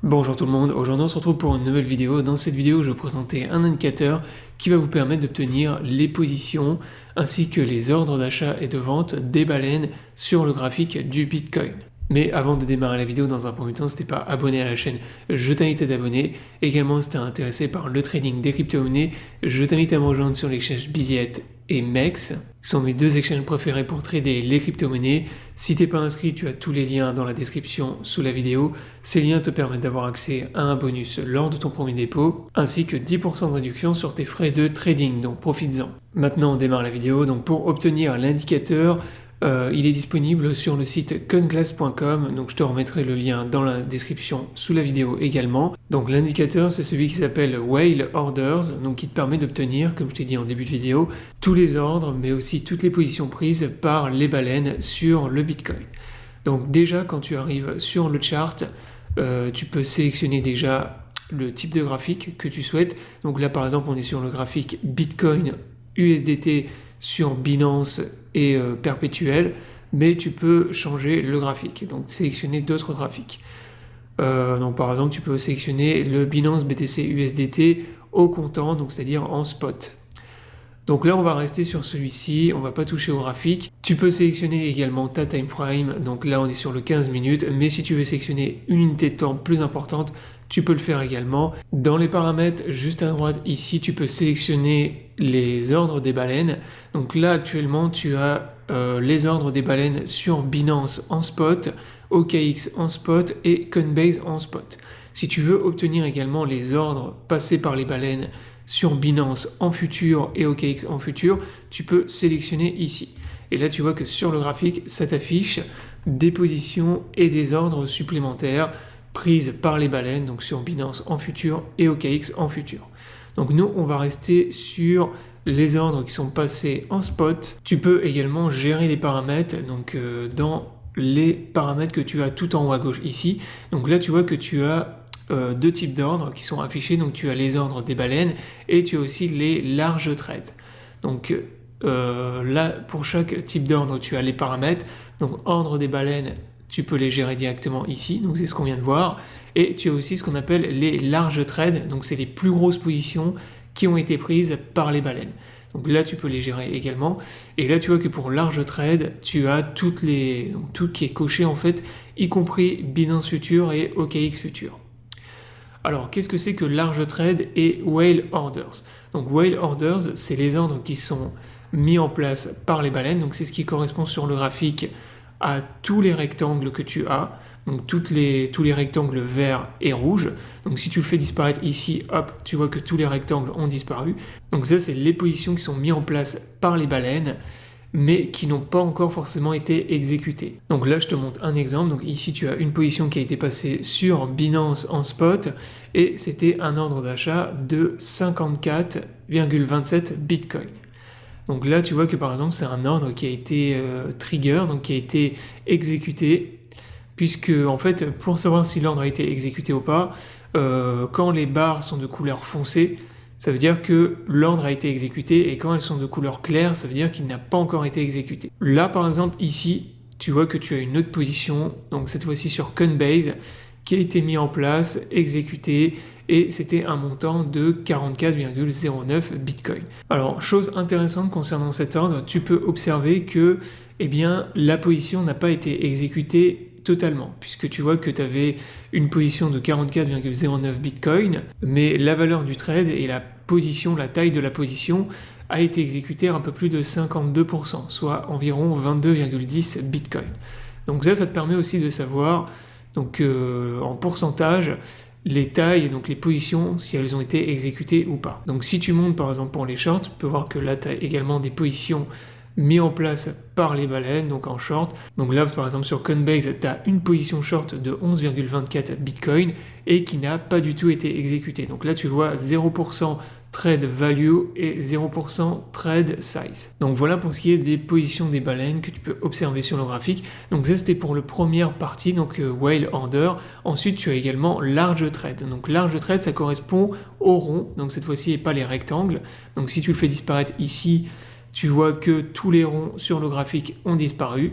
Bonjour tout le monde, aujourd'hui on se retrouve pour une nouvelle vidéo. Dans cette vidéo, je vais vous présenter un indicateur qui va vous permettre d'obtenir les positions ainsi que les ordres d'achat et de vente des baleines sur le graphique du Bitcoin. Mais avant de démarrer la vidéo, dans un premier temps, si t'es pas abonné à la chaîne, je t'invite à t'abonner. Également, si t'es intéressé par le trading des crypto-monnaies, je t'invite à me rejoindre sur l'exchange Billiet et MEX, qui sont mes deux exchanges préférés pour trader les crypto-monnaies. Si t'es pas inscrit, tu as tous les liens dans la description sous la vidéo. Ces liens te permettent d'avoir accès à un bonus lors de ton premier dépôt, ainsi que 10% de réduction sur tes frais de trading, donc profites-en. Maintenant, on démarre la vidéo. Donc pour obtenir l'indicateur, il est disponible sur le site coinglass.com, donc je te remettrai le lien dans la description sous la vidéo également. Donc l'indicateur, c'est celui qui s'appelle Whale Orders, donc qui te permet d'obtenir, comme je t'ai dit en début de vidéo, tous les ordres mais aussi toutes les positions prises par les baleines sur le Bitcoin. Donc déjà quand tu arrives sur le chart, tu peux sélectionner déjà le type de graphique que tu souhaites. Donc là par exemple on est sur le graphique Bitcoin USDT sur Binance et perpétuel, mais tu peux changer le graphique, donc sélectionner d'autres graphiques. Donc par exemple tu peux sélectionner le Binance BTC USDT au comptant, donc c'est-à-dire en spot. Donc là on va rester sur celui-ci, on va pas toucher au graphique. Tu peux sélectionner également ta time frame, donc là on est sur le 15 minutes, mais si tu veux sélectionner une unité de temps plus importante, tu peux le faire également. Dans les paramètres, juste à droite ici, tu peux sélectionner les ordres des baleines. Donc là actuellement tu as les ordres des baleines sur Binance en spot, OKX en spot et Coinbase en spot. Si tu veux obtenir également les ordres passés par les baleines sur Binance en futur et OKX en futur, tu peux sélectionner ici. Et là tu vois que sur le graphique, ça t'affiche des positions et des ordres supplémentaires prises par les baleines, donc sur Binance en futur et OKX en futur. Donc nous, on va rester sur les ordres qui sont passés en spot. Tu peux également gérer les paramètres, donc dans les paramètres que tu as tout en haut à gauche ici. Donc là, tu vois que tu as deux types d'ordres qui sont affichés. Donc tu as les ordres des baleines et tu as aussi les larges trades. Donc là, pour chaque type d'ordre, tu as les paramètres. Donc ordre des baleines, tu peux les gérer directement ici, donc c'est ce qu'on vient de voir. Et tu as aussi ce qu'on appelle les larges trades, donc c'est les plus grosses positions qui ont été prises par les baleines. Donc là, tu peux les gérer également. Et là, tu vois que pour large trade, tu as tout qui est coché en fait, y compris Binance Future et OKX Future. Alors, qu'est-ce que c'est que large trade et whale orders? Donc whale orders, c'est les ordres qui sont mis en place par les baleines, donc c'est ce qui correspond sur le graphique à tous les rectangles que tu as, donc tous les rectangles verts et rouges. Donc si tu le fais disparaître ici, hop, tu vois que tous les rectangles ont disparu. Donc ça, c'est les positions qui sont mises en place par les baleines, mais qui n'ont pas encore forcément été exécutées. Donc là, je te montre un exemple. Donc ici, tu as une position qui a été passée sur Binance en spot, et c'était un ordre d'achat de 54,27 Bitcoin. Donc là, tu vois que par exemple, c'est un ordre qui a été trigger, donc qui a été exécuté, puisque en fait, pour savoir si l'ordre a été exécuté ou pas, quand les barres sont de couleur foncée, ça veut dire que l'ordre a été exécuté, et quand elles sont de couleur claire, ça veut dire qu'il n'a pas encore été exécuté. Là, par exemple, ici, tu vois que tu as une autre position, donc cette fois-ci sur Coinbase, qui a été mis en place, exécuté, et c'était un montant de 44,09 Bitcoin. Alors, chose intéressante concernant cet ordre, tu peux observer que la position n'a pas été exécutée totalement, puisque tu vois que tu avais une position de 44,09 Bitcoin, mais la valeur du trade et la taille de la position a été exécutée à un peu plus de 52%, soit environ 22,10 Bitcoin. Donc ça te permet aussi de savoir en pourcentage les tailles, donc les positions, si elles ont été exécutées ou pas. Donc si tu montes par exemple pour les shorts, tu peux voir que là tu as également des positions mises en place par les baleines, donc en short. Donc là par exemple sur Coinbase, tu as une position short de 11,24 Bitcoin et qui n'a pas du tout été exécutée. Donc là tu vois 0% trade value et 0% trade size. Donc voilà pour ce qui est des positions des baleines que tu peux observer sur le graphique. Donc ça c'était pour la première partie, donc whale order. Ensuite tu as également large trade. Donc large trade ça correspond au rond, donc cette fois-ci et pas les rectangles. Donc si tu le fais disparaître ici, tu vois que tous les ronds sur le graphique ont disparu.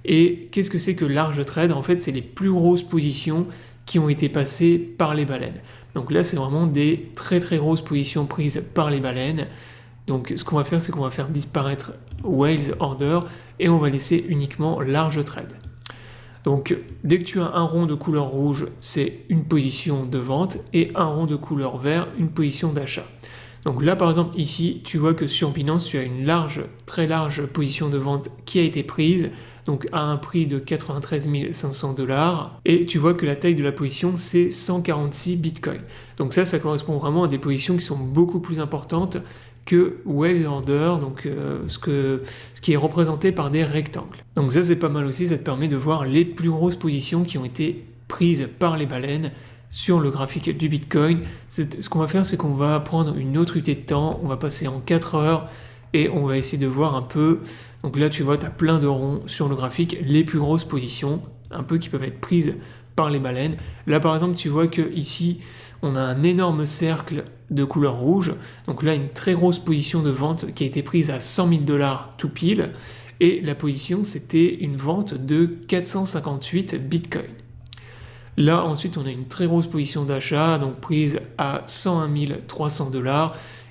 Et qu'est-ce que c'est que large trade? En fait c'est les plus grosses positions qui ont été passées par les baleines. Donc là, c'est vraiment des très très grosses positions prises par les baleines. Donc ce qu'on va faire, c'est qu'on va faire disparaître Whales Order et on va laisser uniquement Large Trade. Donc dès que tu as un rond de couleur rouge, c'est une position de vente et un rond de couleur vert, une position d'achat. Donc là par exemple ici, tu vois que sur Binance, tu as une très large position de vente qui a été prise, donc à un prix de 93 500 $, et tu vois que la taille de la position c'est 146 Bitcoin. Donc ça correspond vraiment à des positions qui sont beaucoup plus importantes que Whales Order, donc ce qui est représenté par des rectangles. Donc ça c'est pas mal aussi, ça te permet de voir les plus grosses positions qui ont été prises par les baleines sur le graphique du Bitcoin. Ce qu'on va faire, c'est qu'on va prendre une autre unité de temps, on va passer en 4 heures et on va essayer de voir un peu. Donc là tu vois, tu as plein de ronds sur le graphique, les plus grosses positions, un peu qui peuvent être prises par les baleines. Là par exemple tu vois que ici on a un énorme cercle de couleur rouge, donc là une très grosse position de vente qui a été prise à 100 000 $ tout pile, et la position c'était une vente de 458 Bitcoin. Là ensuite on a une très grosse position d'achat, donc prise à 101 300 $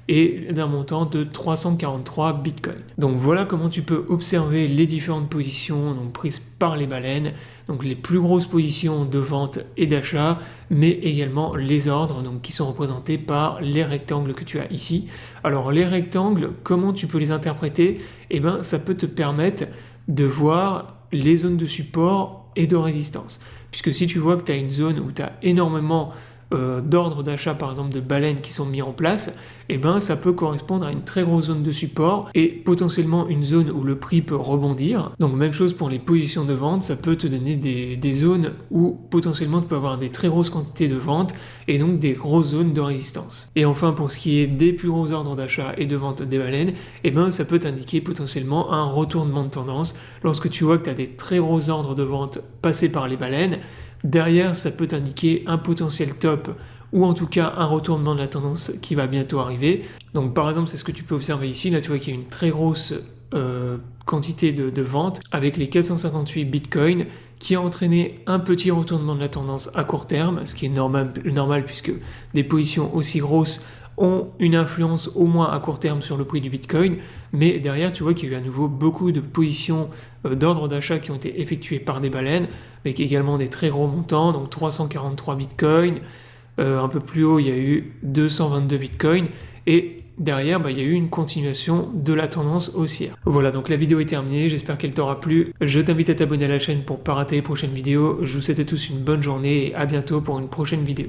et d'un montant de 343 Bitcoin. Donc voilà comment tu peux observer les différentes positions donc prises par les baleines, donc les plus grosses positions de vente et d'achat, mais également les ordres donc, qui sont représentés par les rectangles que tu as ici. Alors les rectangles, comment tu peux les interpréter? Eh bien ça peut te permettre de voir les zones de support et de résistance. Puisque si tu vois que tu as une zone où tu as énormément d'ordres d'achat par exemple de baleines qui sont mis en place, et ben ça peut correspondre à une très grosse zone de support et potentiellement une zone où le prix peut rebondir. Donc même chose pour les positions de vente, ça peut te donner des zones où potentiellement tu peux avoir des très grosses quantités de vente et donc des grosses zones de résistance. Et enfin pour ce qui est des plus gros ordres d'achat et de vente des baleines, et ben ça peut t'indiquer potentiellement un retournement de tendance lorsque tu vois que tu as des très gros ordres de vente passés par les baleines. Derrière, ça peut indiquer un potentiel top ou en tout cas un retournement de la tendance qui va bientôt arriver. Donc par exemple, c'est ce que tu peux observer ici. Là, tu vois qu'il y a une très grosse quantité de ventes avec les 458 Bitcoin qui a entraîné un petit retournement de la tendance à court terme, ce qui est normal puisque des positions aussi grosses ont une influence au moins à court terme sur le prix du Bitcoin, mais derrière tu vois qu'il y a eu à nouveau beaucoup de positions d'ordre d'achat qui ont été effectuées par des baleines, avec également des très gros montants, donc 343 Bitcoin, un peu plus haut il y a eu 222 Bitcoin, et derrière il y a eu une continuation de la tendance haussière. Voilà, donc la vidéo est terminée, j'espère qu'elle t'aura plu, je t'invite à t'abonner à la chaîne pour ne pas rater les prochaines vidéos, je vous souhaite à tous une bonne journée et à bientôt pour une prochaine vidéo.